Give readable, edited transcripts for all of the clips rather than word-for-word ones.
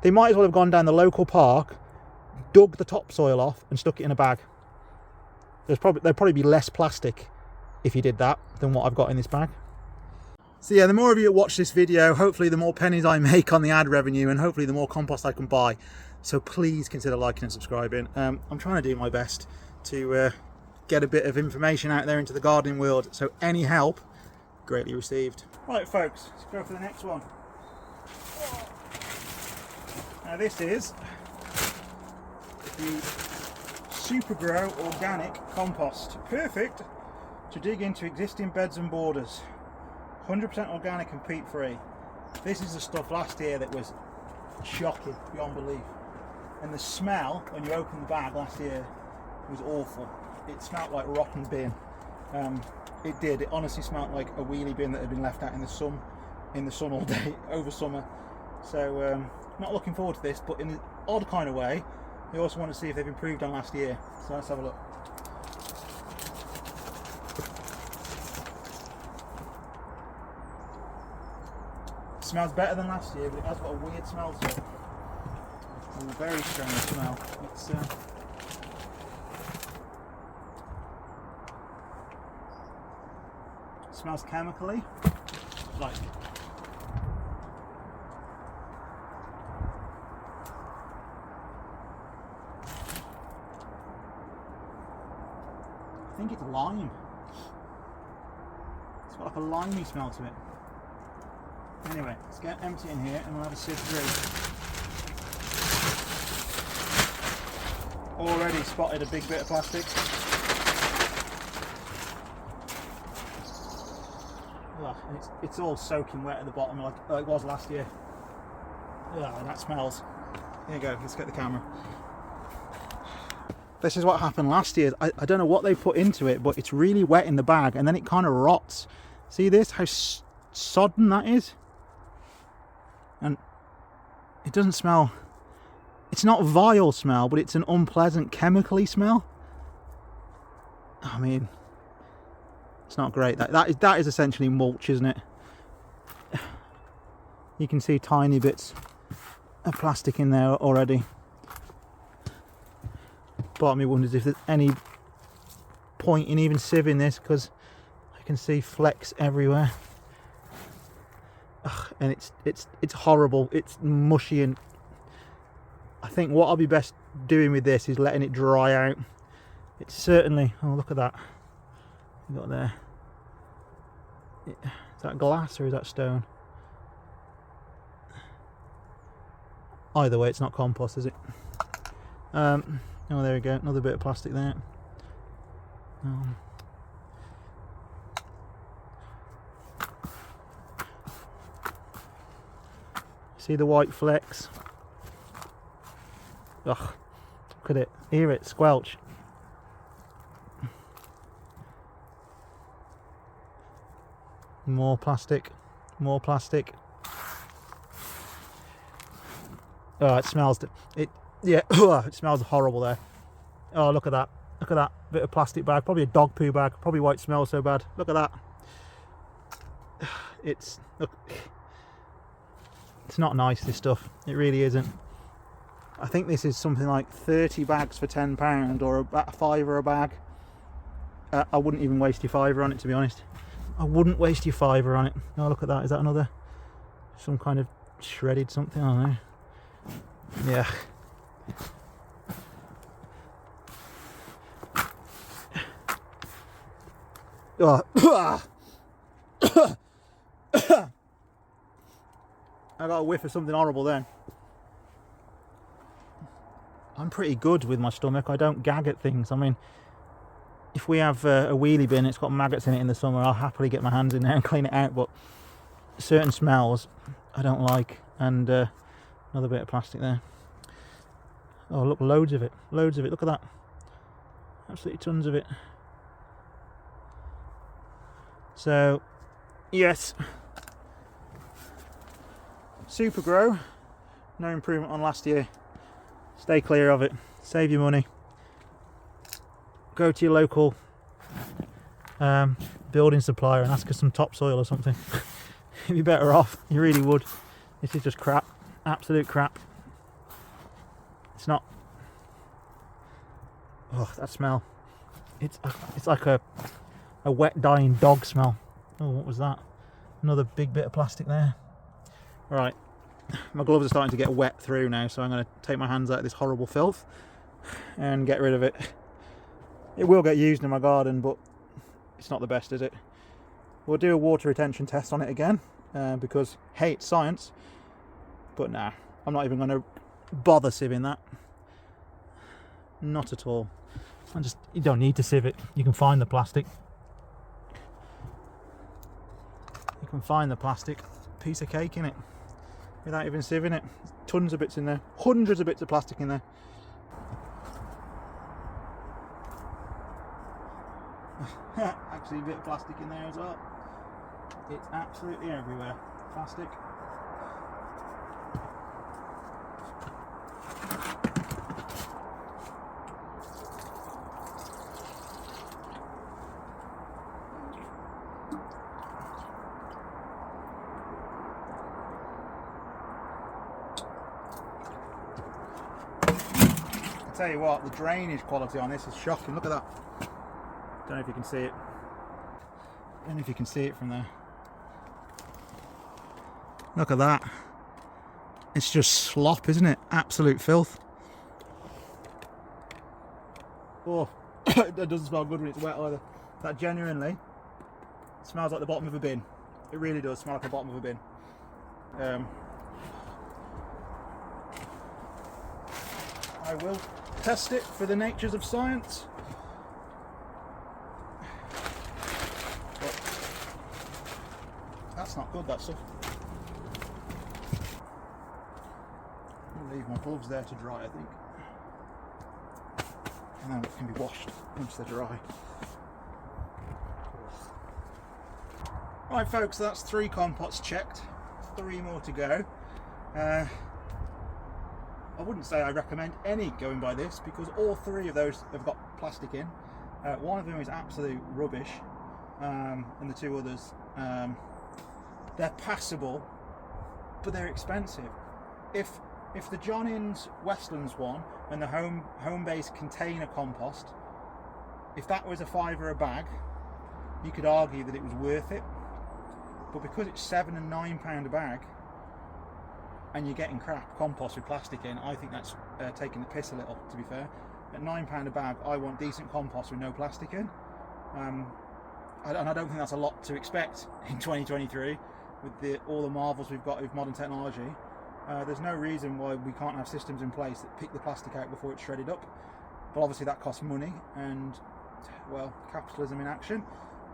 they might as well have gone down the local park, dug the topsoil off and stuck it in a bag. There'd probably be less plastic if you did that than what I've got in this bag. So yeah, the more of you that watch this video, hopefully the more pennies I make on the ad revenue, and hopefully the more compost I can buy. So please consider liking and subscribing. I'm trying to do my best to get a bit of information out there into the gardening world, so any help greatly received. Right folks, let's go for the next one. Now this is the SupaGrow organic compost, perfect to dig into existing beds and borders. 100% organic and peat free. This is the stuff last year that was shocking beyond belief, and the smell when you opened the bag last year was awful. It smelled like rotten bin. It did. It honestly smelled like a wheelie bin that had been left out in the sun all day over summer. So not looking forward to this, but in an odd kind of way, we also want to see if they've improved on last year. So let's have a look. It smells better than last year, but it has got a weird smell to it. A very strange smell. It's smells chemically, like I think it's lime. It's got like a limey smell to it. Anyway, let's get empty in here and we'll have a sieve through. Already spotted a big bit of plastic. It's all soaking wet at the bottom like it was last year. That smells. Here you go, let's get the camera. This is what happened last year. I don't know what they put into it, but it's really wet in the bag and then it kind of rots. See this? How sodden that is? And it doesn't smell... It's not vile smell, but it's an unpleasant chemically smell. I mean, it's not great. That is essentially mulch, isn't it? You can see tiny bits of plastic in there already. Part of me wonders if there's any point in even sieving this, because I can see flecks everywhere. And it's horrible. It's mushy, and I think what I'll be best doing with this is letting it dry out. It's certainly, oh look at that, you got there. Is that glass or is that stone? Either way, it's not compost, is it? Oh, there we go, another bit of plastic there. See the white flecks? Ugh, look at it, hear it squelch. More plastic, more plastic. Oh, it smells, yeah, it smells horrible there. Oh, look at that bit of plastic bag, probably a dog poo bag, probably why it smells so bad. Look at that. Look, it's not nice, this stuff, it really isn't. I think this is something like 30 bags for £10 or about a £5 a bag. I wouldn't even waste your £5 on it, to be honest. I wouldn't waste your £5 on it. Oh, look at that. Is that another, some kind of shredded something? I don't know. Yeah. Oh. I got a whiff of something horrible then. I'm pretty good with my stomach. I don't gag at things. I mean, if we have a wheelie bin, it's got maggots in it in the summer, I'll happily get my hands in there and clean it out, but certain smells I don't like. And another bit of plastic there. Oh look, loads of it, look at that, absolutely tons of it. So yes, SupaGrow, no improvement on last year. Stay clear of it, save your money, go to your local building supplier and ask for some topsoil or something. You'd be better off, you really would. This is just crap, absolute crap. It's not. Oh, that smell. It's like a wet dying dog smell. Oh, what was that? Another big bit of plastic there. Right, my gloves are starting to get wet through now, so I'm going to take my hands out of this horrible filth and get rid of it. It will get used in my garden, but it's not the best, is it? We'll do a water retention test on it again, because hey, it's science. But nah, I'm not even going to bother sieving that. Not at all. You don't need to sieve it. You can find the plastic. You can find the plastic. Piece of cake in it without even sieving it. Tons of bits in there. Hundreds of bits of plastic in there. Actually a bit of plastic in there as well. It's absolutely everywhere. Plastic. I tell you what, the drainage quality on this is shocking. Look at that. Don't know if you can see it. Don't know if you can see it from there. Look at that. It's just slop, isn't it? Absolute filth. Oh, that doesn't smell good when it's wet either. That genuinely smells like the bottom of a bin. It really does smell like the bottom of a bin. I will test it for the natures of science. But that's not good, that stuff. I'll leave my gloves there to dry, I think. And then it can be washed once they're dry. Right folks, that's 3 composts checked. 3 more to go. I wouldn't say I recommend any going by this, because all 3 of those have got plastic in. One of them is absolute rubbish, and the 2 others, they're passable, but they're expensive. If the John Innes Westlands one and the home-based container compost, if that was a £5 a bag, you could argue that it was worth it. But because it's £7 and £9 a bag, and you're getting crap compost with plastic in, I think that's taking the piss a little, to be fair. At £9 a bag, I want decent compost with no plastic in. And I don't think that's a lot to expect in 2023 with all the marvels we've got with modern technology. There's no reason why we can't have systems in place that pick the plastic out before it's shredded up. But obviously that costs money, and well, capitalism in action.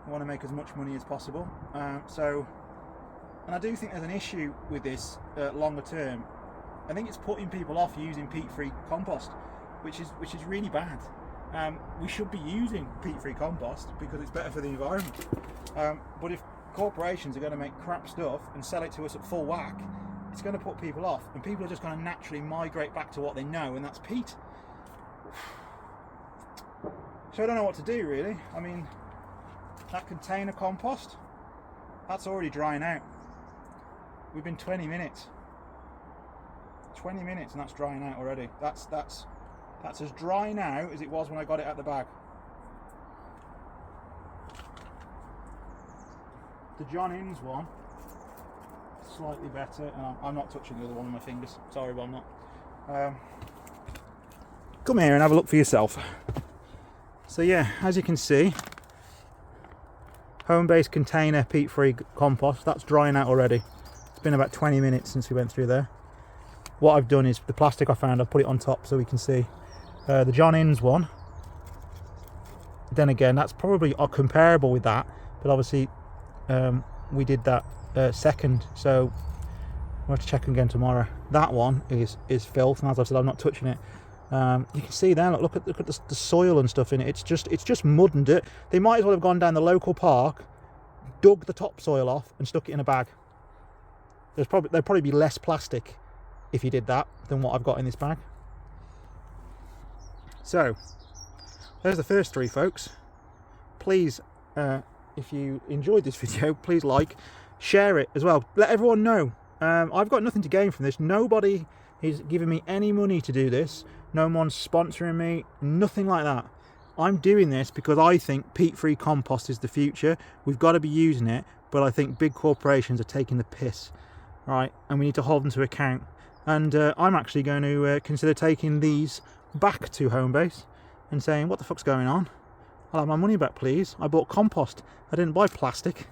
We want to make as much money as possible. And I do think there's an issue with this longer term. I think it's putting people off using peat-free compost, which is really bad. We should be using peat-free compost because it's better for the environment. But if corporations are going to make crap stuff and sell it to us at full whack, it's going to put people off, and people are just going to naturally migrate back to what they know, and that's peat. So I don't know what to do really. I mean, that container compost, that's already drying out. We've been 20 minutes. 20 minutes and that's drying out already. That's as dry now as it was when I got it out the bag. The John Innes one, slightly better. I'm not touching the other one with my fingers. Sorry, but I'm not. Come here and have a look for yourself. So yeah, as you can see, home-based container peat-free compost, that's drying out already. Been about 20 minutes since we went through there. What I've done is the plastic I found, I've put it on top so we can see. The John Innes one, then again, that's probably comparable with that, but obviously we did that second, so we'll have to check again tomorrow. That one is filth, and as I've said, I'm not touching it. You can see there, look at the soil and stuff in it. It's just mud and dirt. They might as well have gone down the local park, dug the topsoil off and stuck it in a bag. There'd probably be less plastic if you did that than what I've got in this bag. So there's the first 3, folks. Please, if you enjoyed this video, please like, share it as well. Let everyone know. I've got nothing to gain from this. Nobody is giving me any money to do this. No one's sponsoring me, nothing like that. I'm doing this because I think peat-free compost is the future. We've got to be using it, but I think big corporations are taking the piss, right? And we need to hold them to account. And I'm actually going to consider taking these back to Homebase and saying, what the fuck's going on? I'll have my money back, please. I bought compost. I didn't buy plastic.